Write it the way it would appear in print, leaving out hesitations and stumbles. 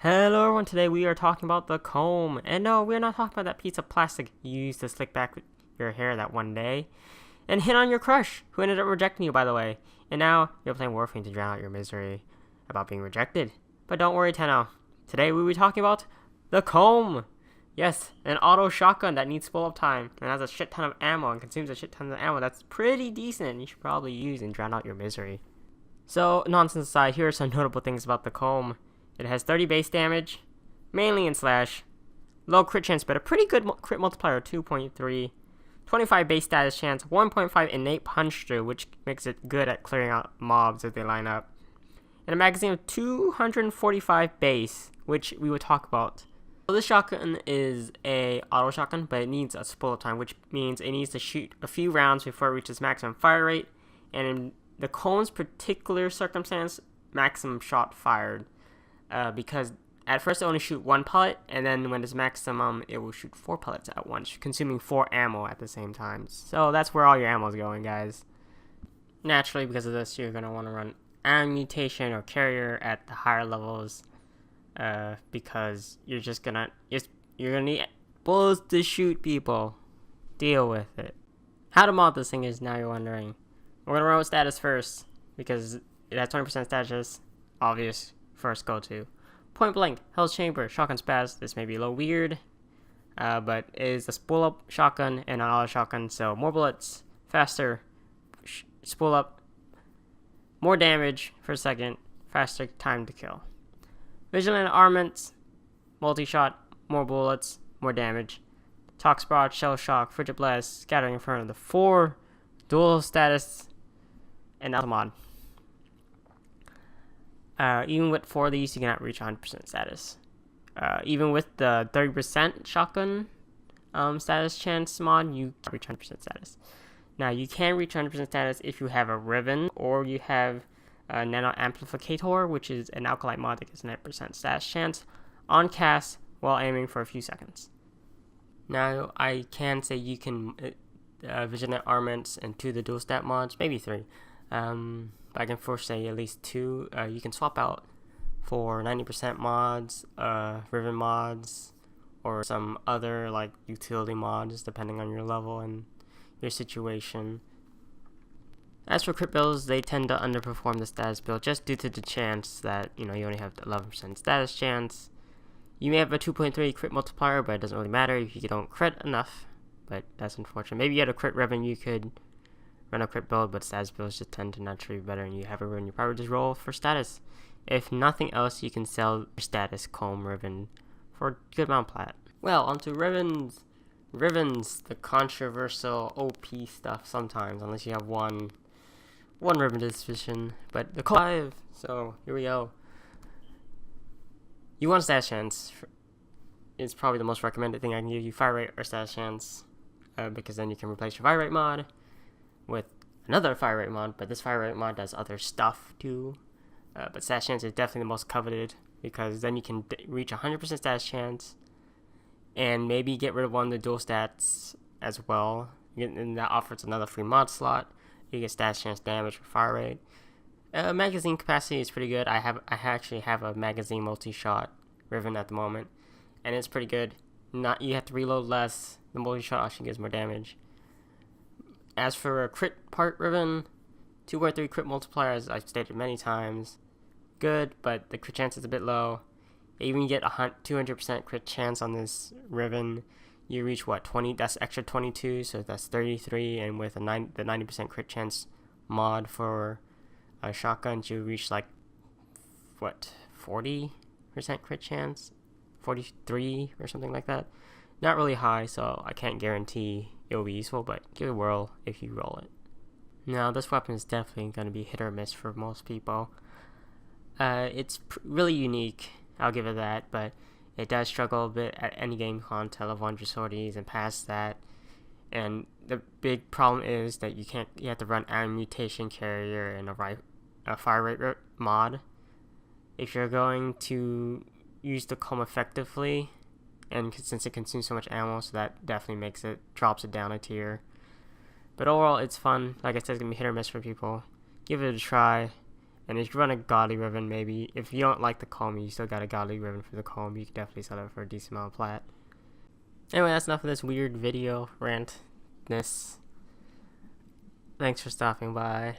Hello everyone, today we are talking about the Kohm. And no, we're not talking about that piece of plastic you used to slick back your hair that one day and hit on your crush, who ended up rejecting you, by the way. And now you're playing Warframe to drown out your misery about being rejected. But don't worry, Tenno. Today we will be talking about the Kohm. Yes, an auto shotgun that needs full up time and has a shit ton of ammo and consumes a shit ton of ammo that's pretty decent and you should probably use and drown out your misery. So, nonsense aside, here are some notable things about the Kohm. It has 30 base damage, mainly in slash, low crit chance, but a pretty good crit multiplier of 2.3, 25 base status chance, 1.5 innate punch through, which makes it good at clearing out mobs if they line up, and a magazine of 245 base, which we will talk about. So this shotgun is a auto shotgun, but it needs a spool time, which means it needs to shoot a few rounds before it reaches maximum fire rate, and in the Kohm's particular circumstance, maximum shot fired. Because at first it only shoot one pellet, and then when it's maximum, it will shoot 4 pellets at once, consuming 4 ammo at the same time. So that's where all your ammo is going, guys. Naturally, because of this, you're going to want to run ammo mutation or carrier at the higher levels, because you're gonna need bullets to shoot people. Deal with it. How to mod this thing is now you're wondering. We're going to run with status first, because it has 20% status, obvious. First go to point blank, Hell's Chamber, shotgun spaz. This may be a little weird, but it is a spool up shotgun and an auto shotgun, so more bullets, faster, spool up, more damage per second, faster time to kill. Vigilant armaments, multi shot, more bullets, more damage. Tox Barrage, Shell Shock, Frigid Blast, Scattering Inferno, the 4 dual status, and auto mod. Even with 4 of these, you cannot reach 100% status. Even with the 30% shotgun status chance mod, you can't reach 100% status. Now, you can reach 100% status if you have a Riven or you have a Nano Amplificator, which is an alkaline mod that gives 9% status chance on cast while aiming for a few seconds. Now, I can say you can Vigilant Armaments and 2 of the dual stat mods, maybe 3. I can say at least 2. You can swap out for 90% mods, Riven mods, or some other like utility mods depending on your level and your situation. As for crit builds, they tend to underperform the status build just due to the chance that you only have 11% status chance. You may have a 2.3 crit multiplier, but it doesn't really matter if you don't crit enough. But that's unfortunate. Maybe you had a crit Riven, you could run a crit build, but status builds just tend to naturally be better, and you have a Riven, you probably just roll for status. If nothing else, you can sell your status Kohm Riven for a good amount of plat. Well, onto Rivens. Rivens, the controversial OP stuff sometimes, unless you have one Riven disposition. But the Kohm 5, so here we go. You want status chance. It's probably the most recommended thing I can give you, fire rate or status chance, because then you can replace your fire rate mod with another fire rate mod, but this fire rate mod does other stuff too. But status chance is definitely the most coveted, because then you can reach 100% status chance and maybe get rid of one of the dual stats as well, and that offers another free mod slot. You get status chance, damage, for fire rate. Magazine capacity is pretty good. I actually have a magazine multi-shot Riven at the moment, and it's pretty good. You have to reload less. The multi-shot actually gives more damage. As for a crit part Riven, 2.3 crit multiplier, as I've stated many times, good, but the crit chance is a bit low. Even you get a 200% crit chance on this Riven, you reach what, 20? That's extra 22, so that's 33. And with the 90% crit chance mod for shotguns, you reach like what, 40% crit chance, 43 or something like that. Not really high, so I can't guarantee it will be useful, but give it a whirl if you roll it. Now, this weapon is definitely going to be hit or miss for most people. It's really unique, I'll give it that, but it does struggle a bit at any game content of 100 sorties and past that. And the big problem is that you have to run a mutation carrier and a fire rate mod if you're going to use the Kohm effectively. And since it consumes so much ammo, so that definitely drops it down a tier. But overall, it's fun. Like I said, it's going to be hit or miss for people. Give it a try. And if you run a godly ribbon, maybe if you don't like the Kohm, you still got a godly ribbon for the Kohm, you can definitely sell it for a decent amount of plat. Anyway, that's enough of this weird video rantness. Thanks for stopping by.